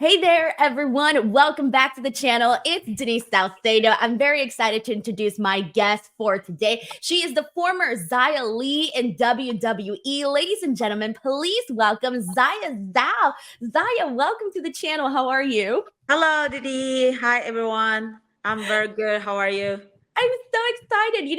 Hey there, everyone. Welcome back to the channel. It's Denise Salcedo. I'm very excited to introduce my guest for today. She is the former Xia Li in WWE. Ladies and gentlemen, please welcome Xia Zhao. Xia, welcome to the channel. How are you? Hello, Didi. Hi, everyone. I'm very good. How are you? I'm so excited.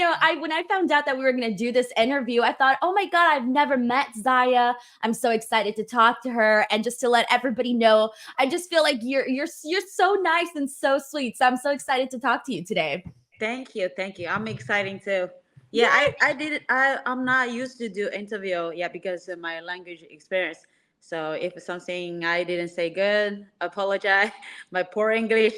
When I found out that we were going to do this interview, I thought, oh my God, I've never met Xia. I'm so excited to talk to her and just to let everybody know. I just feel like you're so nice and so sweet. So I'm so excited to talk to you today. Thank you. Thank you. I'm exciting too. Yeah, Yes. I did. I'm not used to do interview. Yeah, because of my language experience. So if something I didn't say good, apologize. My poor English.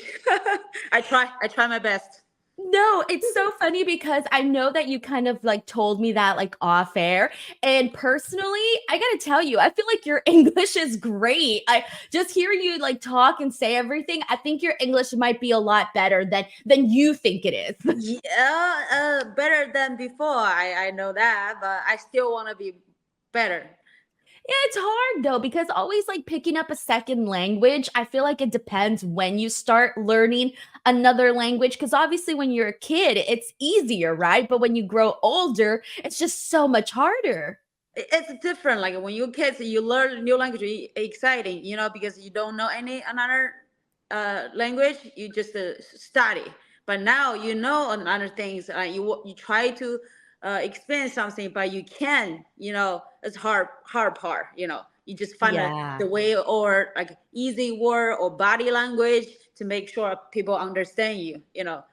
I try my best. No, it's so funny because I know that you kind of like told me that like off air. And personally, I gotta tell you, I feel like your English is great. I just hearing you like talk and say everything, I think your English might be a lot better than you think it is. Yeah, better than before. I know that, but I still want to be better. Yeah, it's hard though, because always like picking up a second language, I feel like it depends when you start learning another language. Because obviously, when you're a kid, it's easier, right? But when you grow older, it's just so much harder. It's different. Like when you're kids, you learn new language, exciting, because you don't know any another language. You just study. But now you know another things. You try to explain something, but you can. It's hard part. You just find Yeah. the way or like easy word or body language to make sure people understand you.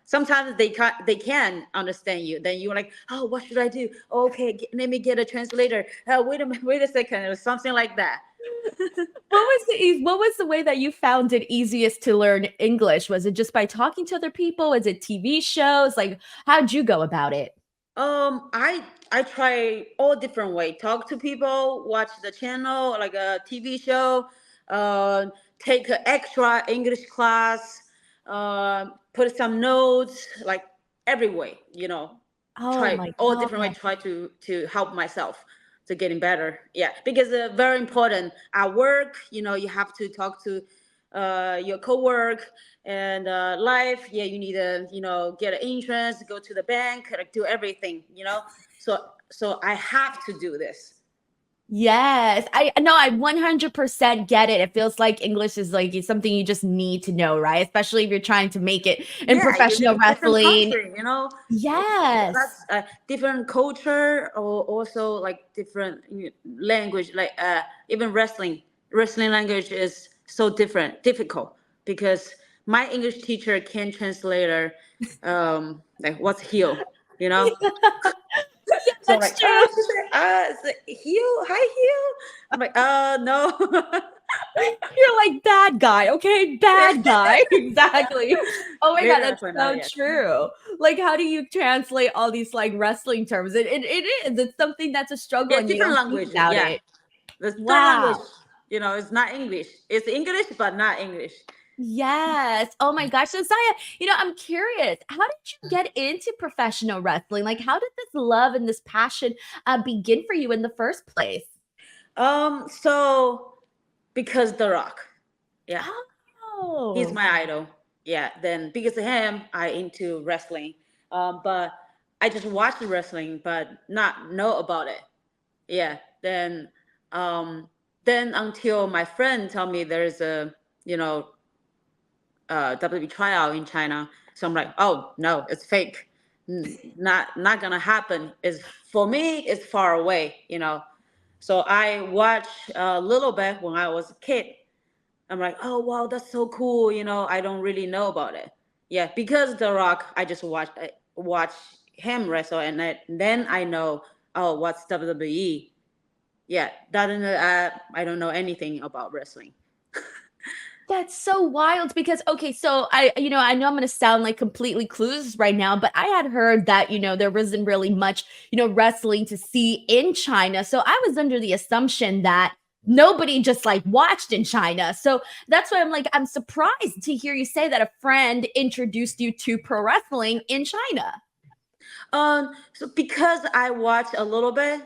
Sometimes they can understand you. Then you're like, oh, what should I do? Okay, let me get a translator. Wait a minute, wait a second, or something like that. What was the way that you found it easiest to learn English? Was it just by talking to other people? Was it TV shows? Like, how'd you go about it? I try all different way. Talk to people, watch the channel, like a TV show, uh, take an extra English class, put some notes, like every way. Oh Try my all different way. God. Try to help myself to getting better. Yeah, because very important at work. You have to talk to your co-work and life. Yeah, you need to get an insurance, go to the bank, like do everything. So I have to do this. Yes, I know. I 100% get it. It feels like English is like it's something you just need to know, right? Especially if you're trying to make it in Yeah, you live professional in different wrestling. country. Yes. That's a different culture, or also like different language. Like even wrestling language is so difficult because my English teacher can translate her, like what's heel, you know. Yeah, So I'm that's like, true. she said, it's a heel, hi heel. I'm like, no. You're like bad guy, okay? Bad guy. Exactly. Oh my God, Later I that's find out, so yes. true. Like, how do you translate all these like wrestling terms? It is. It's something that's a struggle Yeah, and you different don't think language. about Yeah, it. the third language, Wow. it's not English. It's English, but not English. Yes. Oh my gosh. So Saya, I'm curious. How did you get into professional wrestling? Like, how did this love and this passion begin for you in the first place? So because The Rock, yeah, he's Oh. my idol. Yeah, then because of him, I into wrestling. But I just watch wrestling, but not know about it. Yeah, um, then until my friend told me there's a you know WWE tryout in China. So I'm like, oh no, it's fake. Not gonna happen. Is for me, it's far away. So I watched a little bit when I was a kid. I'm like, oh wow, that's so cool. I don't really know about it. Yeah, because The Rock, I just watch him wrestle, and then I know, oh, what's WWE. Yeah, I don't know anything about wrestling. That's so wild because okay, so I know I'm going to sound like completely clueless right now, but I had heard that, there wasn't really much, wrestling to see in China. So I was under the assumption that nobody just like watched in China. So that's why I'm surprised to hear you say that a friend introduced you to pro wrestling in China. So because I watched a little bit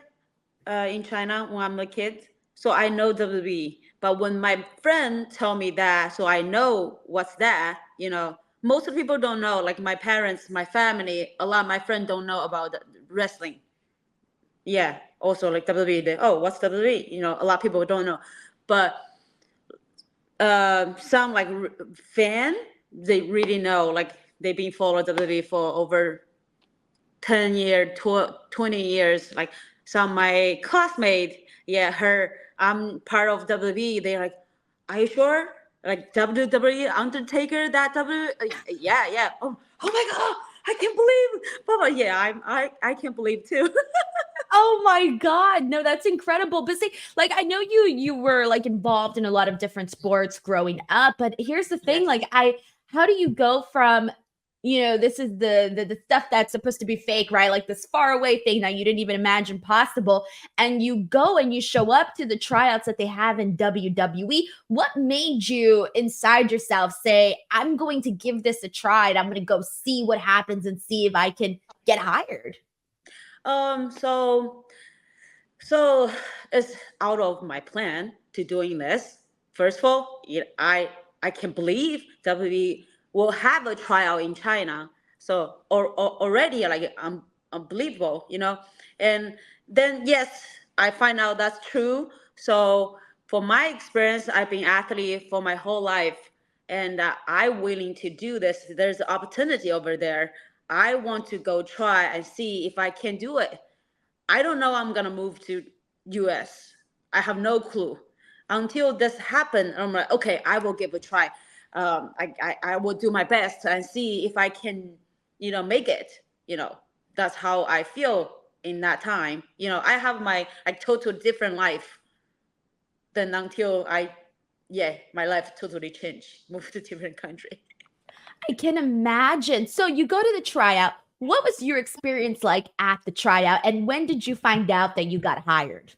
in China when I'm a kid, so I know WWE. But when my friend told me that, so I know what's that, most of the people don't know. Like my parents, my family, a lot of my friends don't know about the wrestling. Yeah. Also like WWE, what's WWE? A lot of people don't know. But some like fan, they really know. Like they've been following WWE for over 10 years, 20 years. Like some of my classmates, yeah, I'm part of WWE. They're like, are you sure? Like WWE Undertaker, that yeah, yeah. Oh my God, I can't believe. But yeah, I can't believe too. Oh my God. No, that's incredible. But see, like I know you were like involved in a lot of different sports growing up, but here's the thing, Yes. like how do you go from this is the stuff that's supposed to be fake, right? Like this far away thing that you didn't even imagine possible. And you go and you show up to the tryouts that they have in WWE. What made you inside yourself say, I'm going to give this a try and I'm going to go see what happens and see if I can get hired? So so it's out of my plan to doing this. First of all, I can't believe WWE will have a tryout in China. So or already like unbelievable, And then yes, I find out that's true. So for my experience, I've been athlete for my whole life, and I'm willing to do this. There's an opportunity over there. I want to go try and see if I can do it. I don't know I'm gonna move to US. I have no clue. Until this happened, I'm like, okay, I will give a try. I will do my best and see if I can, make it. You know, that's how I feel in that time. I have my like total different life than until yeah, my life totally changed. Moved to different country. I can imagine. So you go to the tryout. What was your experience like at the tryout? And when did you find out that you got hired?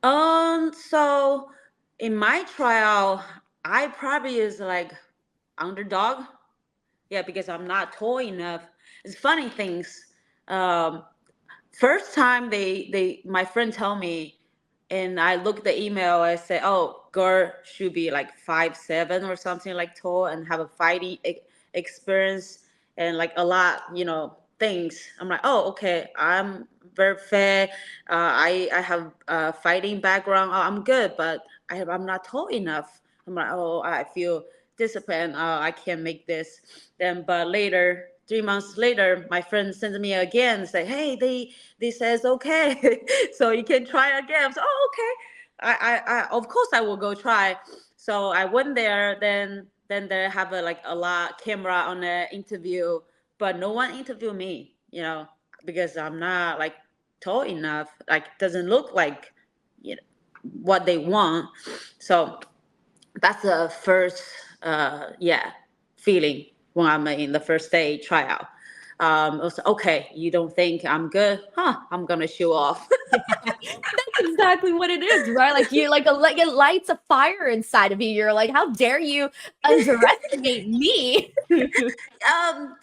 So in my trial, I probably is like underdog. Yeah, because I'm not tall enough. It's funny things. Um, First time my friend tell me, and I look the email. I say, oh, girl should be like 5'7" or something like tall and have a fighting experience and like a lot, things. I'm like, oh, okay, I'm very fair. I have a fighting background. Oh, I'm good, but I'm not tall enough. I'm like, oh, I feel disciplined. I can't make this. Then, but later, 3 months later, my friend sends me again, say, hey, they says okay, so you can try again. So, oh, okay. I of course I will go try. So I went there. Then they have a lot camera on the interview, but no one interviewed me. Because I'm not like tall enough. Like doesn't look like what they want. So that's the first yeah feeling when I'm in the first day tryout. It was okay. You don't think I'm good? Huh? I'm gonna show off. That's exactly what it is, right? Like you like it lights a fire inside of you. You're like, how dare you underestimate me?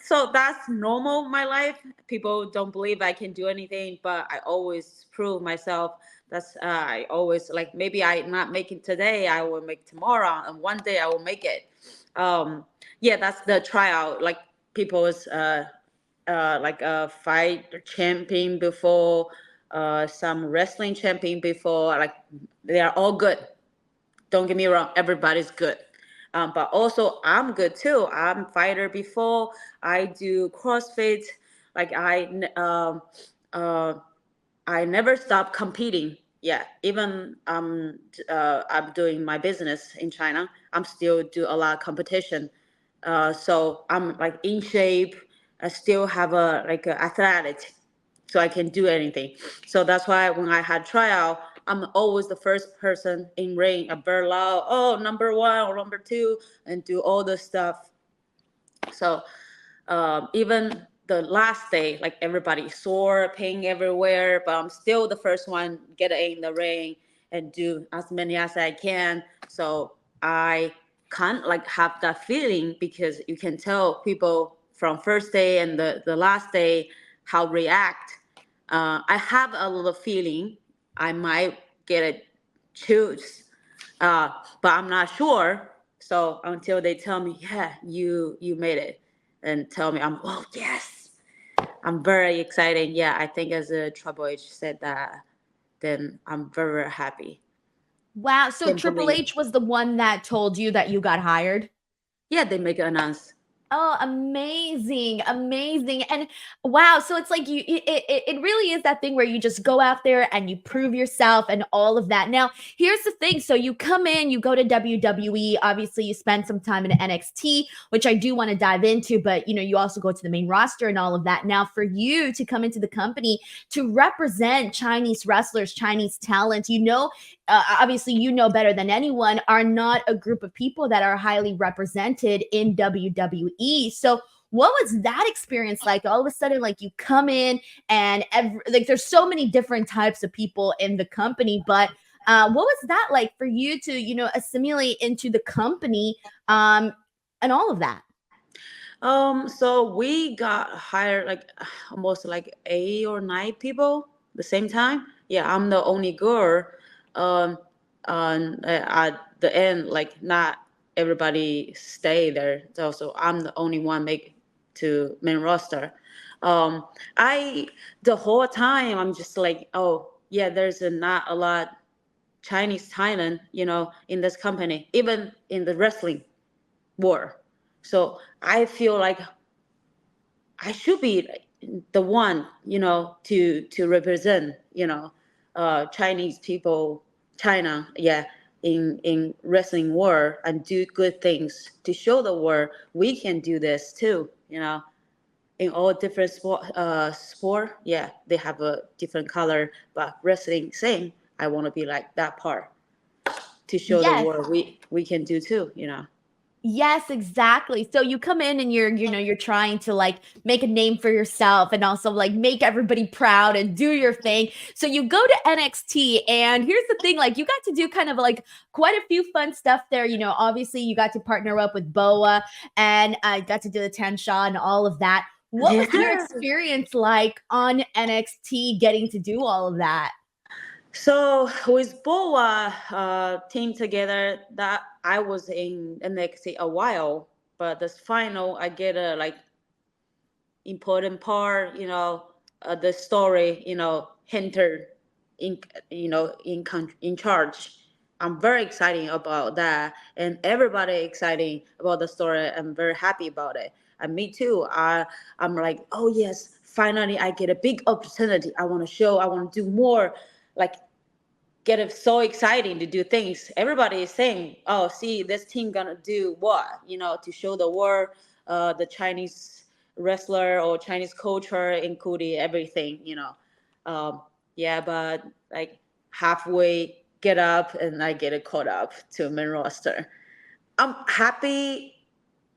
So that's normal in my life. People don't believe I can do anything, but I always prove myself. That's I always like maybe I not make it today, I will make tomorrow, and one day I will make it. Yeah, that's the tryout. Like people is like a fight champion before, some wrestling champion before. Like they are all good. Don't get me wrong, everybody's good. But also I'm good too. I'm fighter before. I do CrossFit. Like uh, I never stop competing. Yeah, even I'm doing my business in China. I'm still do a lot of competition. So I'm like in shape. I still have a athletic, so I can do anything. So that's why when I had tryout, I'm always the first person in ring, a burr loud, oh number one or number two, and do all the stuff. So even the last day, like everybody sore, pain everywhere, but I'm still the first one get in the ring and do as many as I can. So I can't like have that feeling because you can tell people from first day and the last day how react. I have a little feeling I might get a choose. But I'm not sure. So until they tell me, yeah, you made it, and tell me, oh yes, I'm very excited. Yeah, I think as a Triple H said that, then I'm very, very happy. Wow. So Can't Triple believe. H was the one that told you that you got hired? Yeah, they make an announce. Oh, amazing, amazing. And wow, so it's like it really is that thing where you just go out there and you prove yourself and all of that. Now, here's the thing. So you come in, you go to WWE, obviously you spend some time in NXT, which I do want to dive into, but you also go to the main roster and all of that. Now, for you to come into the company to represent Chinese wrestlers, Chinese talent, obviously you know better than anyone, are not a group of people that are highly represented in WWE. So what was that experience like? All of a sudden, like you come in and like there's so many different types of people in the company, but what was that like for you to assimilate into the company and all of that? So we got hired like almost like 8 or 9 people the same time. Yeah, I'm the only girl. Um, at the end, like not everybody stay there. So I'm the only one make to main roster. Um, I the whole time I'm just like, oh yeah, there's not a lot Chinese talent, in this company, even in the wrestling world. So I feel like I should be the one, to represent, Chinese people, China, yeah, in wrestling world and do good things to show the world we can do this too, in all different sport, yeah, they have a different color, but wrestling same. I want to be like that part to show the Yes. world we can do too. Yes, exactly. So you come in and you're trying to like make a name for yourself and also like make everybody proud and do your thing. So you go to NXT and here's the thing, like you got to do kind of like quite a few fun stuff there. Obviously you got to partner up with Boa and I got to do the Tenshaw and all of that. What was your Yeah. experience like on NXT getting to do all of that? So with Boa team together, that I was in NXT a while, but this final I get a like important part, the story, Hunter in in charge. I'm very excited about that, and everybody excited about the story. I'm very happy about it, and me too. I'm like, oh yes, finally I get a big opportunity. I want to show. I want to do more. Like get it so exciting to do things. Everybody is saying, "Oh, see, this team gonna do what?" To show the world, the Chinese wrestler or Chinese culture, including everything. Yeah, but like halfway get up and I get it caught up to main roster. I'm happy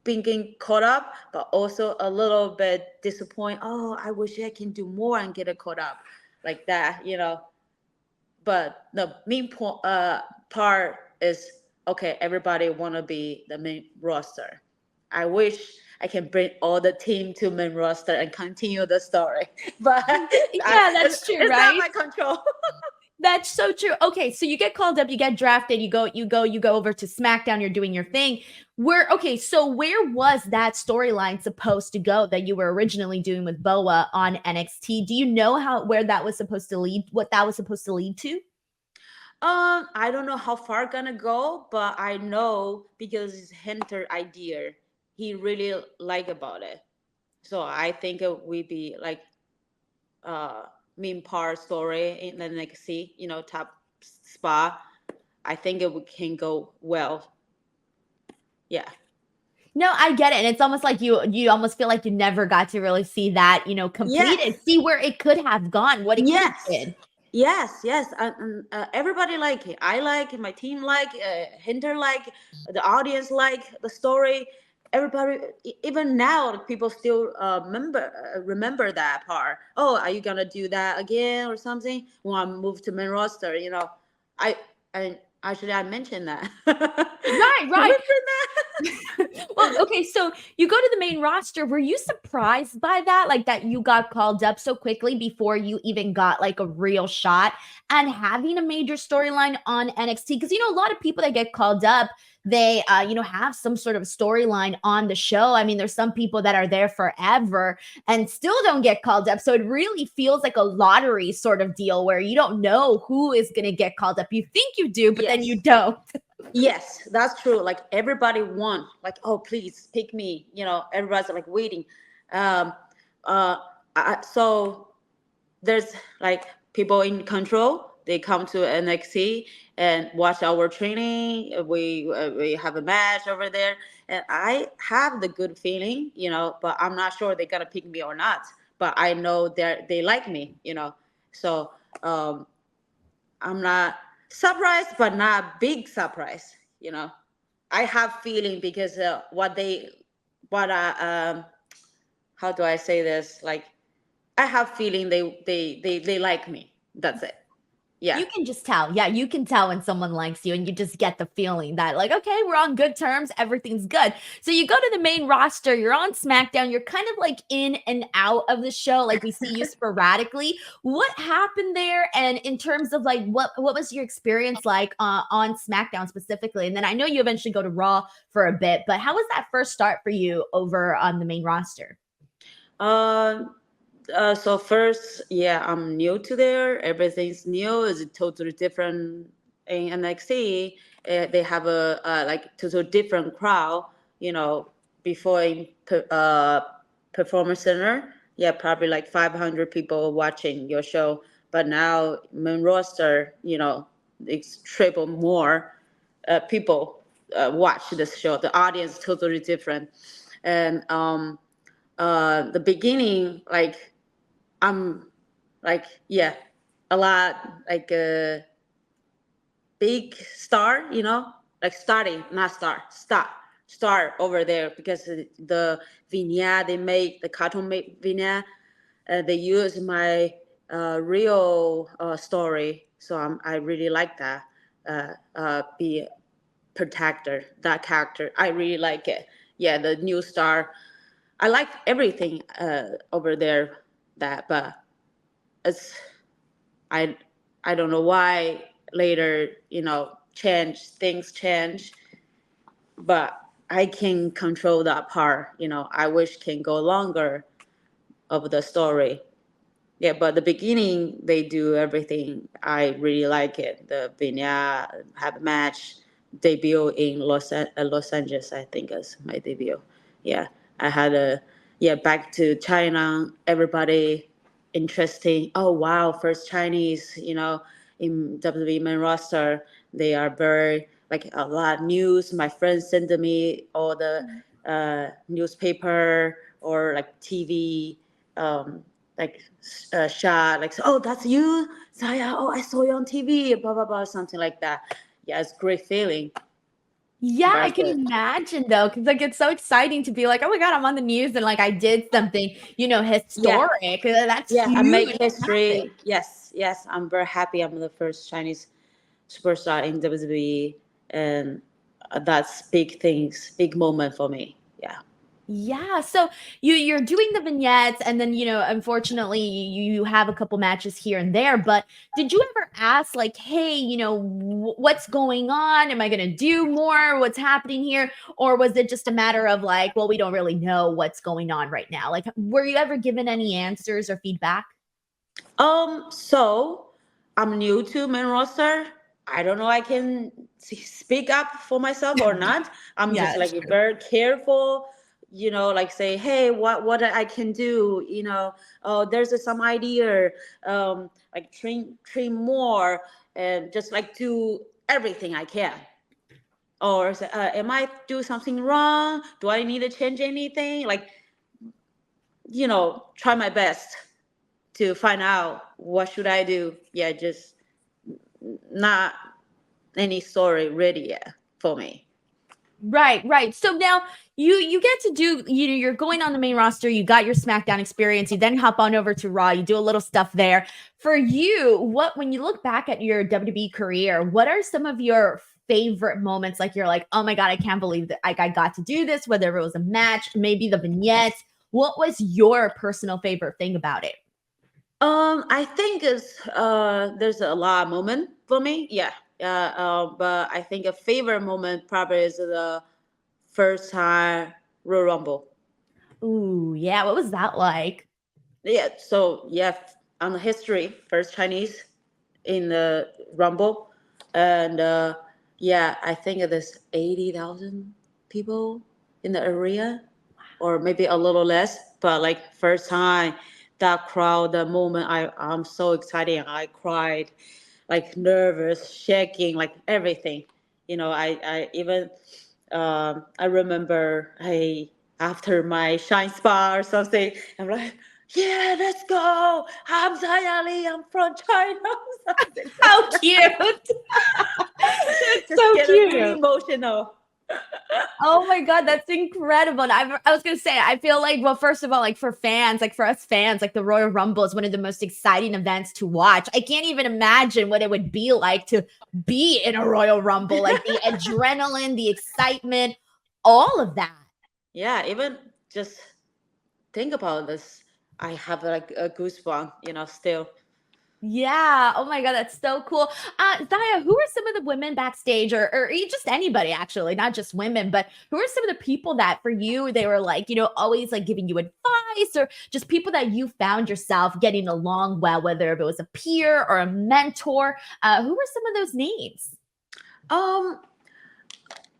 being getting caught up, but also a little bit disappointed. Oh, I wish I can do more and get it caught up like that. But the main part is okay. Everybody want to be the main roster. I wish I can bring all the team to main roster and continue the story, but Yeah, that's true, it's not right? my control. That's so true. Okay, so you get called up, you get drafted, you go over to SmackDown, you're doing your thing. So where was that storyline supposed to go that you were originally doing with Boa on NXT? Do you know where that was supposed to lead, what that was supposed to lead to? I don't know how far gonna go, but I know because it's Hunter idea, he really like about it. So I think it will be like uh main part story in the next see, top spot. I think can go well. Yeah. No, I get it. And it's almost like you almost feel like you never got to really see that, completed, Yes. see where it could have gone, what it could have Yes. been. Yes. Everybody like it. I like it, my team like Hinter like the audience like the story. Everybody, even now, people still remember that part. Oh, are you gonna do that again or something? When I move to main roster, I and actually I mentioned that. Right, right. Remember that? Well, Okay, so you go to the main roster. Were you surprised by that? Like that you got called up so quickly before you even got like a real shot and having a major storyline on NXT? Because a lot of people that get called up, they have some sort of storyline on the show. I mean, there's some people that are there forever and still don't get called up. So it really feels like a lottery sort of deal where you don't know who is going to get called up. You think you do, but then Yes. you don't. Yes, that's true. Like everybody want, like, oh, please pick me. Everybody's like waiting. Um, so there's like people in control. They come to NXT and watch our training. We have a match over there, and I have the good feeling, but I'm not sure they're gonna pick me or not. But I know they like me. So I'm not surprised, but not big surprise. I have feeling because what how do I say this? Like I have feeling they like me. That's it. Yeah. You can just tell. Yeah, you can tell when someone likes you and you just get the feeling that like, okay, we're on good terms, everything's good. So you go to the main roster, you're on SmackDown, you're kind of like in and out of the show, like we see you sporadically. What happened there? And in terms of like what was your experience like on SmackDown specifically? And then I know you eventually go to Raw for a bit, but how was that first start for you over on the main roster? Um. So first, yeah, I'm new to there. Everything's new. It's totally different in NXT. They have a like total different crowd. Before in Performance Center, yeah, probably like 500 people watching your show. But now main roster, it's triple more people watch this show. The audience is totally different, and the beginning, like I'm like, yeah, a lot like a big star, like starting, not star over there because the vignette they make, the cartoon vignette, they use my real story. So I really like that. Be protector, that character. I really like it. Yeah, the new star. I like everything over there. But it's I I don't know why later things change, but I can control that part. I wish can go longer of the story. Yeah, but the beginning they do everything. I really like it. The vignette have a match debut in Los Angeles. I think is my debut. Yeah, I had a back to China. Everybody interesting. Oh wow, first Chinese. In WWE main roster, they are very like a lot news. My friends send me all the newspaper or like TV. Like shot, like, oh, that's you, Zaya. Oh, I saw you on TV, blah blah blah, something like that. Yeah, it's great feeling. Yeah, I That's can it. imagine though, because like it's so exciting to be like, oh my God, I'm on the news and like I did something, Yeah, historic. That's yeah. I huge. make history. Yes, yes. I'm very happy. I'm the first Chinese superstar in WWE, and that's big things, big moment for me. Yeah. Yeah, so you're doing the vignettes, and then unfortunately, you have a couple matches here and there. But did you ever ask, like, hey, what's going on? Am I gonna do more? What's happening here? Or was it just a matter of like, well, we don't really know what's going on right now? Like, were you ever given any answers or feedback? So I'm new to main roster. I don't know I can speak up for myself or not. I'm just Yeah, like very careful, like say, hey, what I can do, oh, there's some idea, like train more and just like do everything I can. Or say, am I do something wrong? Do I need to change anything? Like, try my best to find out what should I do. Yeah, just not any story ready yet for me. right, right. So now you get to do, you're going on the main roster, you got your SmackDown experience, you then hop on over to Raw, you do a little stuff there. For you, when you look back at your WWE career, what are some of your favorite moments? Like you're like, oh my God, I can't believe that I got to do this, whether it was a match, maybe the vignettes. What was your personal favorite thing about it? I think there's a lot of moment for me. Yeah. But I think a favorite moment probably is the first time Royal Rumble. Ooh, yeah. What was that like? Yeah. So yeah, on the history, first Chinese in the Rumble, and yeah, I think there's 80,000 people in the area, or maybe a little less. But like first time, that crowd, the moment, I'm so excited. I cried, like nervous, shaking, like everything. I even I remember after my shine spa or something, I'm like, yeah, let's go. I'm Zayali. I'm from China. Something How like cute. that. That's Just so get a really cute. emotional. Oh my God, that's incredible. And I was gonna say, I feel like, well, first of all, like for fans, like for us fans, like the Royal Rumble is one of the most exciting events to watch. I can't even imagine what it would be like to be in a Royal Rumble, like the adrenaline, the excitement, all of that. Yeah, even just think about this. I have like a goosebump, still. Yeah. Oh my God, that's so cool. Zaya, who are some of the women backstage or just anybody actually, not just women, but who are some of the people that for you, they were like, always like giving you advice or just people that you found yourself getting along well, whether it was a peer or a mentor? Who were some of those names? Um,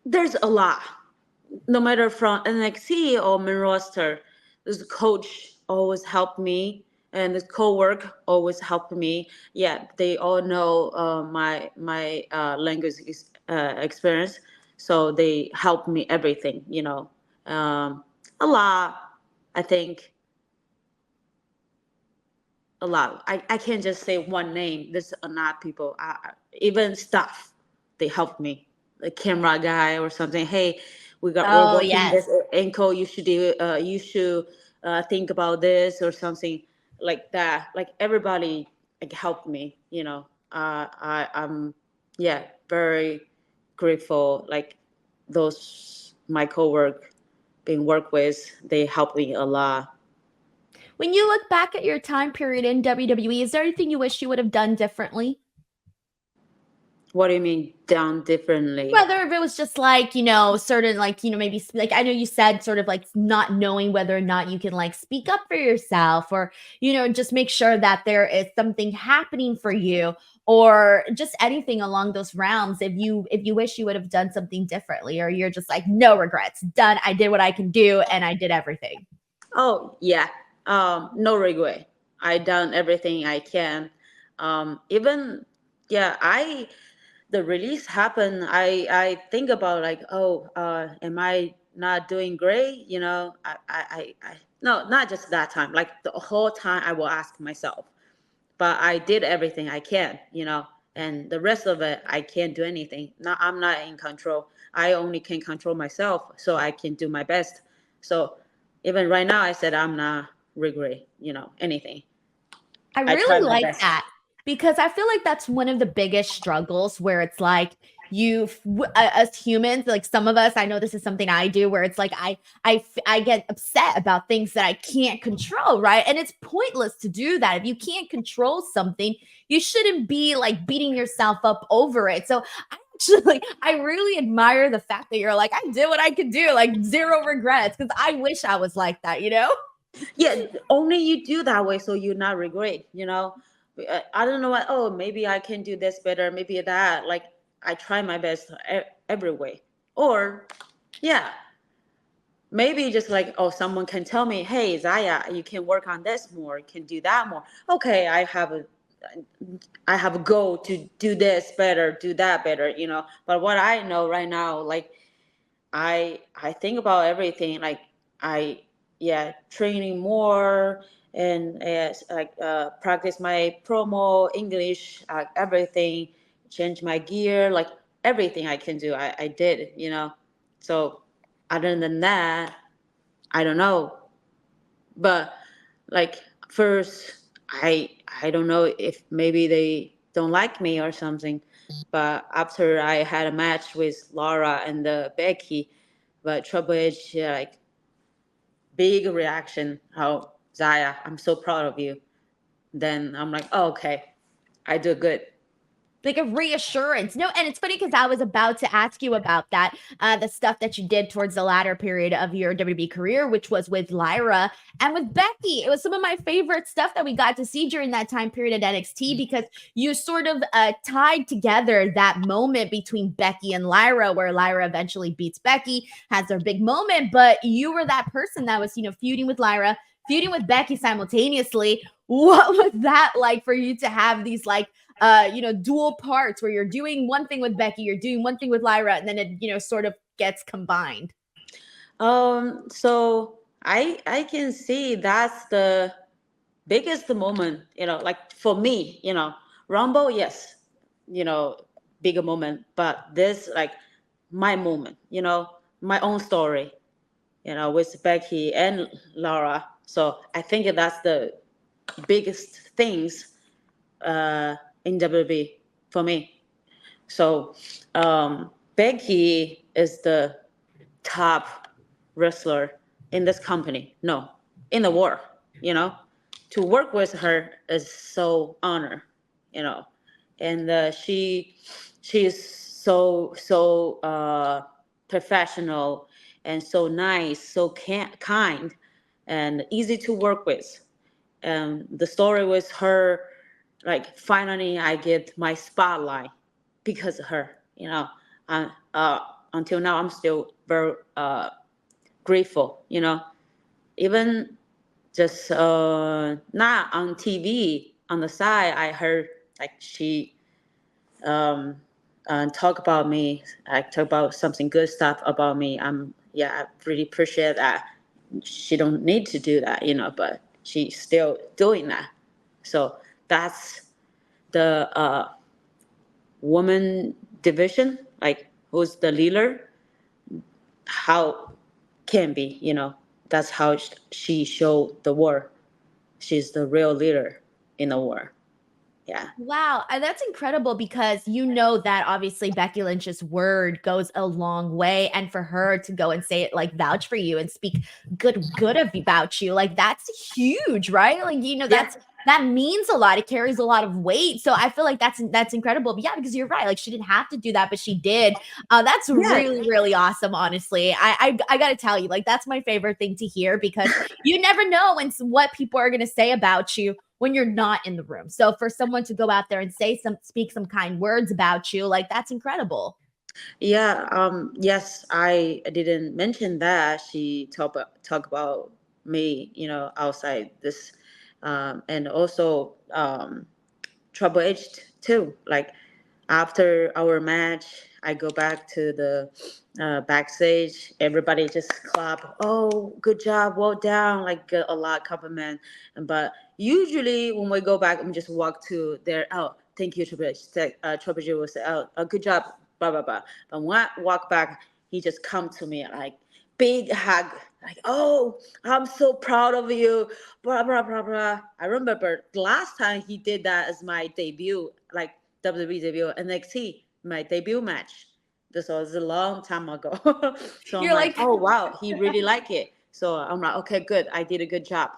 there's a lot. No matter from NXT or main roster, this coach always helped me, and this co-work always helped me. Yeah, they all know my language experience, so they help me everything. A lot. I think a lot. I can't just say one name. There's a lot of people. Even staff, they help me. The camera guy or something. Hey, we're Oh, working yes. this ankle. You should do. You should think about this or something like that. Like everybody like helped me. I'm yeah very grateful. Like those my cowork being worked with, they helped me a lot. When you look back at your time period in WWE, is there anything you wish you would have done differently? What do you mean done differently? Whether if it was just like, certain like, maybe like I know you said sort of like not knowing whether or not you can like speak up for yourself or, just make sure that there is something happening for you or just anything along those realms. If you wish you would have done something differently or you're just like, no regrets, done. I did what I can do and I did everything. Oh yeah, no regret. I done everything I can. Even yeah, the release happened. I think about like, oh, am I not doing great? No, not just that time. Like the whole time, I will ask myself. But I did everything I can. And the rest of it, I can't do anything. Not, I'm not in control. I only can control myself, so I can do my best. So even right now, I said I'm not regret, anything. I I tried really my like best. that because I feel like that's one of the biggest struggles where it's like as humans, like some of us, I know this is something I do where it's like I get upset about things that I can't control, right? And it's pointless to do that. If you can't control something, you shouldn't be like beating yourself up over it. So I really admire the fact that you're like, I did what I could do, like zero regrets, because I wish I was like that. Yeah, only you do that way, so you not regret. I don't know what. Oh, maybe I can do this better. Maybe that. Like I try my best every way. Or, yeah, maybe just like, oh, someone can tell me, hey, Zaya, you can work on this more, you can do that more. Okay, I have a goal to do this better, do that better. But what I know right now, like I think about everything. Like I yeah, training more and like practice my promo English, everything, change my gear, like everything I can do, I did. So other than that, I don't know. But like first, I don't know if maybe they don't like me or something. But after I had a match with Laura and Becky, but Triple H like big reaction. How Zaya, I'm so proud of you. Then I'm like, oh, okay, I do good. Like a reassurance. No, and it's funny because I was about to ask you about that, the stuff that you did towards the latter period of your WWE career, which was with Lyra and with Becky. It was some of my favorite stuff that we got to see during that time period at NXT because you sort of tied together that moment between Becky and Lyra, where Lyra eventually beats Becky, has their big moment, but you were that person that was, feuding with Lyra, feuding with Becky simultaneously. What was that like for you to have these dual parts where you're doing one thing with Becky, you're doing one thing with Lyra, and then it, sort of gets combined? So I can see that's the biggest moment, like for me, Rumble, yes, you know, bigger moment, but this like my moment, my own story, with Becky and Laura. So I think that's the biggest things uh, in WWE for me. So Becky is the top wrestler in this company. No, in the world. You know, to work with her is so honor. You know, and she is so professional and so nice, so kind, and easy to work with. And the story with her, like finally I get my spotlight because of her. Until now I'm still very grateful. Even just not on TV on the side, I heard like she um, talk about me, like talk about something good stuff about me. I really appreciate that. She don't need to do that, but she's still doing that. So that's the woman division, like who's the leader, how can be, that's how she showed the world. She's the real leader in the world. Yeah. Wow, that's incredible because you know that obviously Becky Lynch's word goes a long way, and for her to go and say it, like vouch for you and speak good about you, like that's huge, right? Like Yeah. that means a lot. It carries a lot of weight. So I feel like that's incredible. But yeah, because you're right. Like she didn't have to do that, but she did. That's Yeah. really awesome. Honestly, I gotta tell you, like that's my favorite thing to hear because you never know what people are gonna say about you when you're not in the room. So for someone to go out there and speak some kind words about you, like that's incredible. Yeah. Yes, I didn't mention that she talk about me, outside this, and also Trouble H too. Like after our match, I go back to the backstage. Everybody just clap. Oh, good job, well done. Like get a lot of compliment. But usually when we go back, we just walk to their. Oh, thank you, Triple H. Triple H will say, oh, good job, blah blah blah. But when I walk back, he just come to me like big hug, like, oh, I'm so proud of you, blah blah blah blah. I remember the last time he did that as my debut, like WWE debut NXT, my debut match. This was a long time ago. So I'm You're like, like, oh wow, he really like it. So I'm like, okay, good, I did a good job.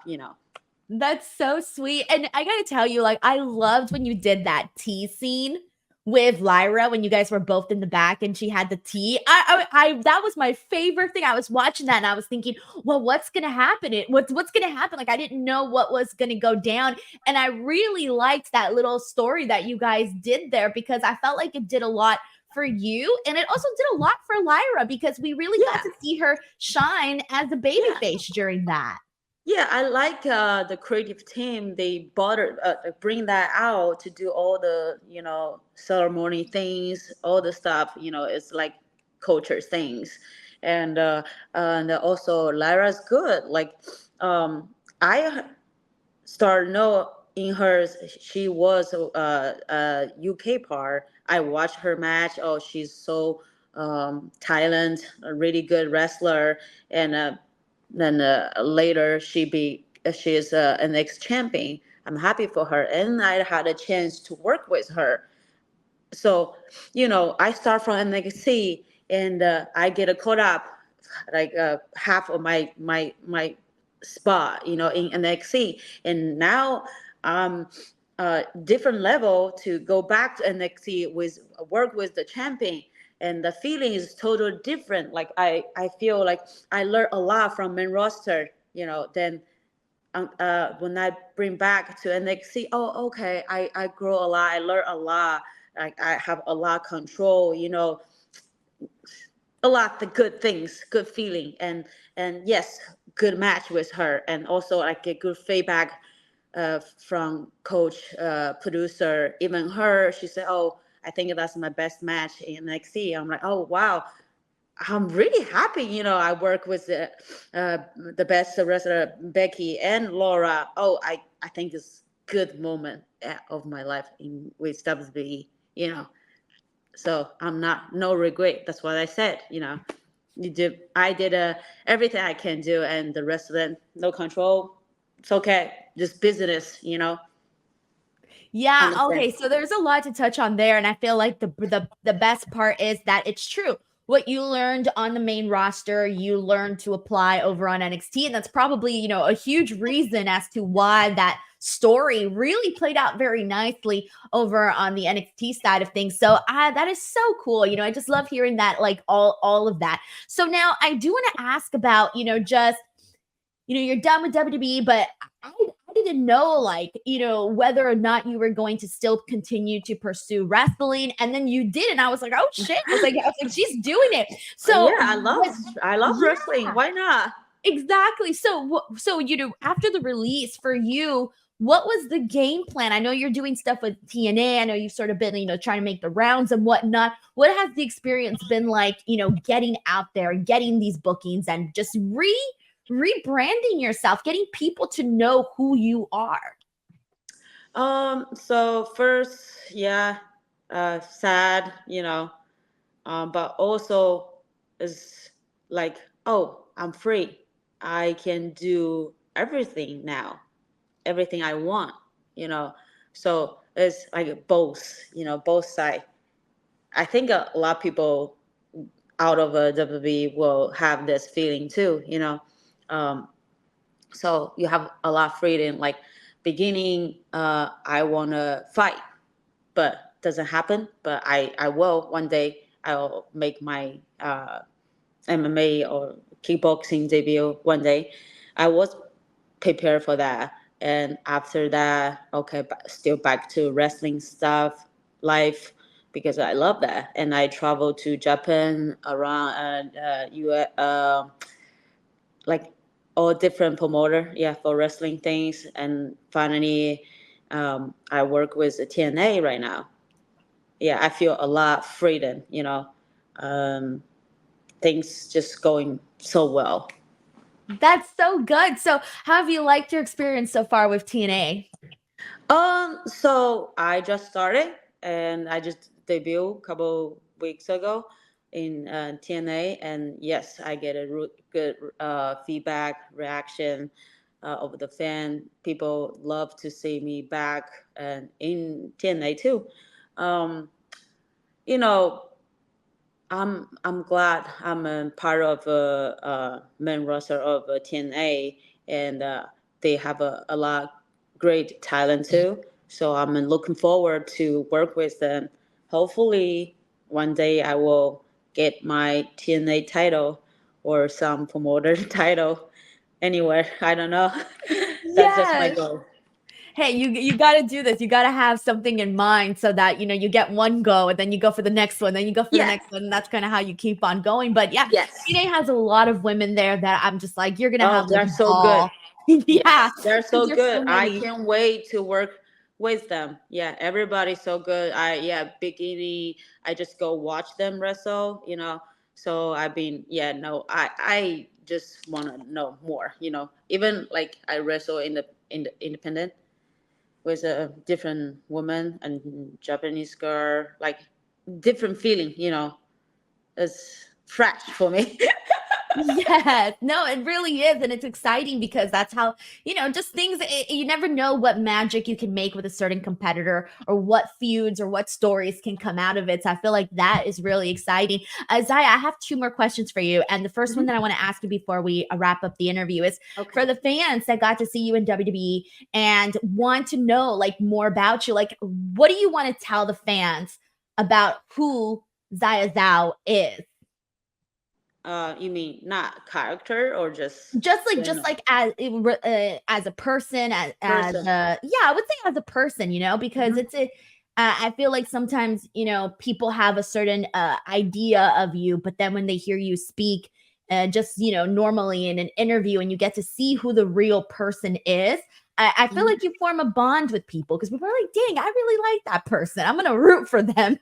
that's so sweet. And I gotta tell you, like, I loved when you did that tea scene with Lyra when you guys were both in the back and she had the tea. I that was my favorite thing. I was watching that and I was thinking, well, what's gonna happen? What's gonna happen? Like, I didn't know what was gonna go down. And I really liked that little story that you guys did there because I felt like it did a lot for you and it also did a lot for Lyra because we really got Yeah, to see her shine as a baby yeah. face during that. Yeah, I like the creative team. They bother bring that out to do all the ceremony things, all the stuff. It's like culture things, and also Lyra's good. Like I start know in her, she was UK part. I watched her match. Oh, she's so talent, a really good wrestler, and then later she is an ex champion. I'm happy for her, and I had a chance to work with her. So, I start from NXT, and I get a caught up like half of my spot, in NXT, and now different level to go back to NXT with work with the champion, and the feeling is totally different. Like I feel like I learned a lot from main roster, then when I bring back to NXT, oh, okay, I grow a lot, I learn a lot, like I have a lot of control, a lot of good things, good feeling, and yes, good match with her, and also I get good feedback from coach, producer, even her. She said, "Oh, I think that's my best match in NXT." I'm like, "Oh wow." I'm really happy, I work with the best wrestler Becky and Laura. Oh, I think it's good moment of my life with WWE, So I'm not no regret. That's what I said, I did everything I can do, and the rest of it, no control. It's okay, just business, Yeah, understand. okay, so there's a lot to touch on there, and I feel like the best part is that it's true. What you learned on the main roster, you learned to apply over on NXT, and that's probably, a huge reason as to why that story really played out very nicely over on the NXT side of things. So that is so cool. I just love hearing that, like all of that. So now I do want to ask about, just you're done with WWE, but I didn't know, like, whether or not you were going to still continue to pursue wrestling. And then you did. And I was like, oh shit. I was like, she's doing it. Yeah, So, I love wrestling. yeah, Why not? exactly. So, after the release for you, what was the game plan? I know you're doing stuff with TNA. I know you've sort of been, trying to make the rounds and whatnot. What has the experience been like, getting out there and getting these bookings and just rebranding yourself, getting people to know who you are? So first, yeah, sad, but also is like, oh, I'm free. I can do everything now, everything I want, you know. So it's like both, both sides. I think a lot of people out of a WWE will have this feeling too, Um, so you have a lot of freedom. Like beginning, I want to fight, but doesn't happen. But I will one day. I'll make my MMA or kickboxing debut one day. I was prepared for that, and after that, okay, still back to wrestling stuff, life, because I love that, and I traveled to Japan around US, like all different promoter, yeah, for wrestling things, and finally, I work with the TNA right now. Yeah, I feel a lot freedom, um, things just going so well. That's so good. So, how have you liked your experience so far with TNA? So I just started, and I just debuted a couple weeks ago in TNA, and yes, I get a good feedback, reaction of the fan. People love to see me back and in TNA too. Um, you know, I'm glad I'm a part of a main roster of TNA, and they have a lot great talent too. So I'm looking forward to work with them. Hopefully, one day I will get my TNA title or some promoter title anywhere. I don't know. That's just my Yes. goal. Hey, you got to do this. You got to have something in mind so that you get one go and then you go for the next one, then you go for the Yes. next one. And that's kind of how you keep on going. But yeah, Yes. TNA has a lot of women there that I'm just like, you're gonna Oh, have like they're a so good. ball. Yeah, Yes, they're because so there's so good. I many. can't wait to work with them. Yeah, everybody's so good. Bikini. I just go watch them wrestle. So I've been, yeah, no, I just want to know more. Even like I wrestle in the independent with a different woman and Japanese girl, like different feeling. It's fresh for me. Yes, no, it really is. And it's exciting because that's how, just things, you never know what magic you can make with a certain competitor or what feuds or what stories can come out of it. So I feel like that is really exciting. Zaya, I have two more questions for you. And the first one Mhm. that I want to ask you before we wrap up the interview is for Okay. the fans that got to see you in WWE and want to know like more about you, like, what do you want to tell the fans about who Xia Zhao is? You mean not character or just Just general like as a person, as person? a yeah, I would say as a person, because Mhm. it's a I feel like sometimes, people have a certain idea of you, but then when they hear you speak just, normally in an interview and you get to see who the real person is, I feel Mhm. like you form a bond with people because people are like, dang, I really like that person. I'm gonna root for them.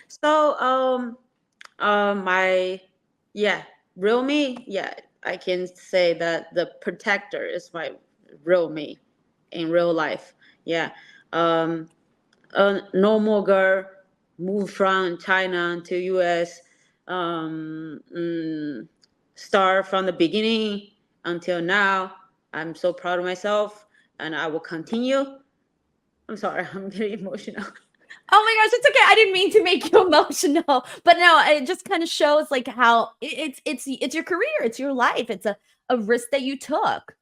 So, my, yeah, real me. Yeah, I can say that the protector is my real me in real life. Yeah. Um, a normal girl moved from China to US. Um, mm, Start from the beginning until now. I'm so proud of myself, and I will continue. I'm sorry, I'm getting emotional. Oh my gosh, it's okay. I didn't mean to make you emotional, but no, it just kind of shows like how it's your career, it's your life, it's a risk that you took.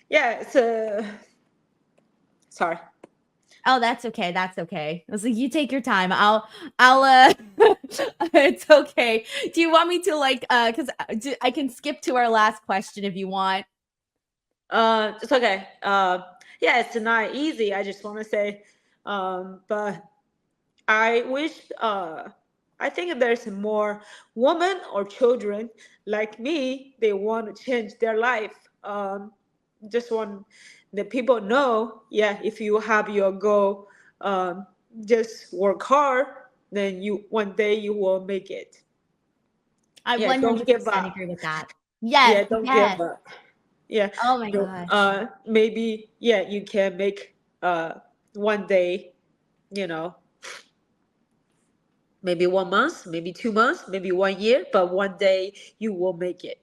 Yeah, it's sorry. Oh, that's okay. That's okay. I was like, you take your time. I'll it's okay. Do you want me to like because I can skip to our last question if you want. It's okay. Yeah, it's not easy. I just want to say, but I wish. I think there's more women or children like me. They want to change their life. Just want the people know. Yeah, if you have your goal, um, just work hard. Then you one day you will make it. I Yeah, don't give 100% up. agree with that. Yes, Yeah, don't give yes. up. Yeah, Oh my gosh. maybe, yeah, you can make one day, you know, maybe 1 month, maybe 2 months, maybe 1 year, but one day you will make it.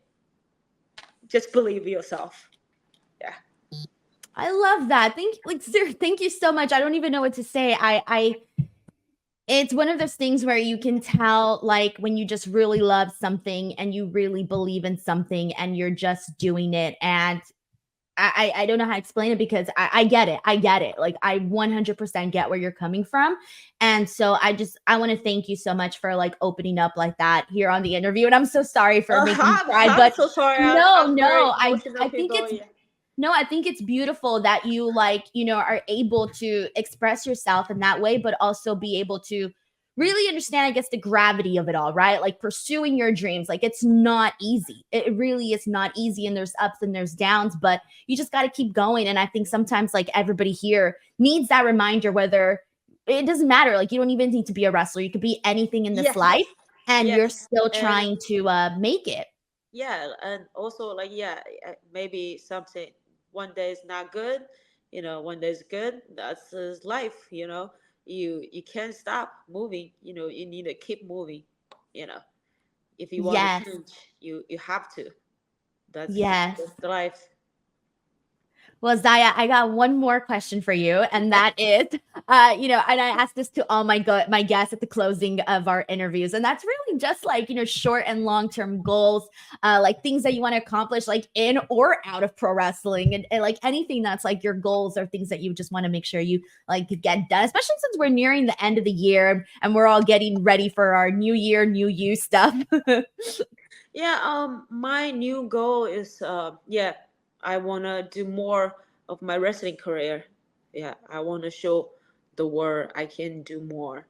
Just believe yourself. Yeah. I love that. Thank you so much. I don't even know what to say. I it's one of those things where you can tell like when you just really love something and you really believe in something and you're just doing it. And I don't know how to explain it because I get it. I get it. Like I 100% get where you're coming from. And so I want to thank you so much for like opening up like that here on the interview. And I'm so sorry for making you cry, I'm but so sorry. no, I'm very no, emotional I think people. it's Yeah. no, I think it's beautiful that you like, are able to express yourself in that way, but also be able to really understand, I guess, the gravity of it all, right? Like pursuing your dreams. Like it's not easy. It really is not easy. And there's ups and there's downs, but you just got to keep going. And I think sometimes like everybody here needs that reminder, whether it doesn't matter. Like you don't even need to be a wrestler. You could be anything in this Yes. life and you're Yes. still And trying to make it. yeah, and also like, yeah, maybe something one day is not good, one day is good. That's life. You can't stop moving. You need to keep moving. you know if you want to Yes. change, you have to. Yes. That's the life. Well, Zaya, I got one more question for you, and Okay. that is, and I ask this to all my guests at the closing of our interviews, and that's really just like short and long term goals, like things that you want to accomplish, like in or out of pro wrestling, and like anything that's like your goals or things that you just want to make sure you like get done, especially since we're nearing the end of the year and we're all getting ready for our new year, new you stuff. Yeah, my new goal is, yeah, I want to do more of my wrestling career. Yeah, I want to show the world I can do more.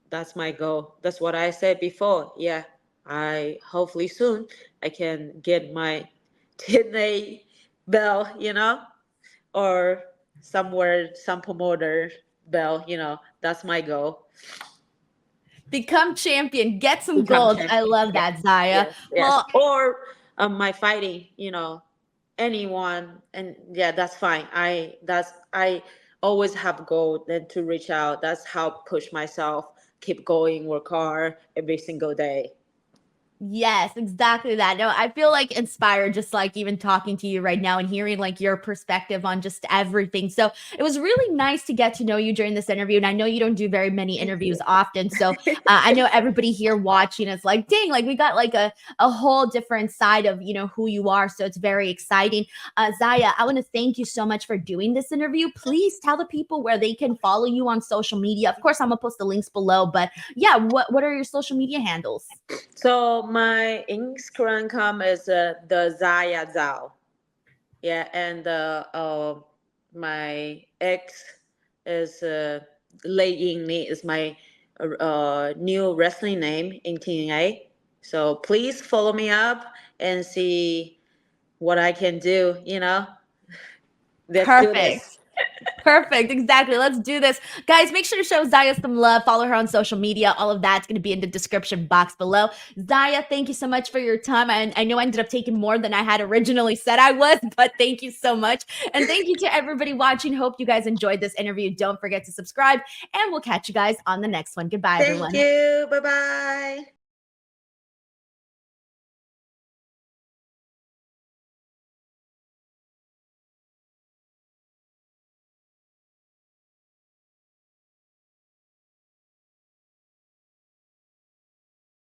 That's my goal. That's what I said before. Yeah, I hopefully soon I can get my TNA bell, or somewhere, some promoter bell. That's my goal. Become champion, get some Become gold. I champion. love Yes, that, Zaya. yes, yes. Well, Or my fighting, anyone, and yeah, that's fine. I always have goal then to reach out. That's how push myself, keep going, work hard every single day. Yes, exactly that. No, I feel like inspired just like even talking to you right now and hearing like your perspective on just everything. So it was really nice to get to know you during this interview. And I know you don't do very many Thank interviews you. often. So I know everybody here watching is like, dang, like we got like a whole different side of, who you are. So it's very exciting. Xia, I want to thank you so much for doing this interview. Please tell the people where they can follow you on social media. Of course, I'm going to post the links below. But yeah, what are your social media handles? So my Instagram account is the Xia Zhao. Yeah, and my ex is Lei Ying Ni is my new wrestling name in TNA. So please follow me up and see what I can do. Let's do Perfect. this. Perfect. Exactly. Let's do this. Guys, make sure to show Xia some love. Follow her on social media. All of that's going to be in the description box below. Xia, thank you so much for your time. I know I ended up taking more than I had originally said I was, but thank you so much. And thank you to everybody watching. Hope you guys enjoyed this interview. Don't forget to subscribe, and we'll catch you guys on the next one. Goodbye, Thank everyone. you. Bye bye.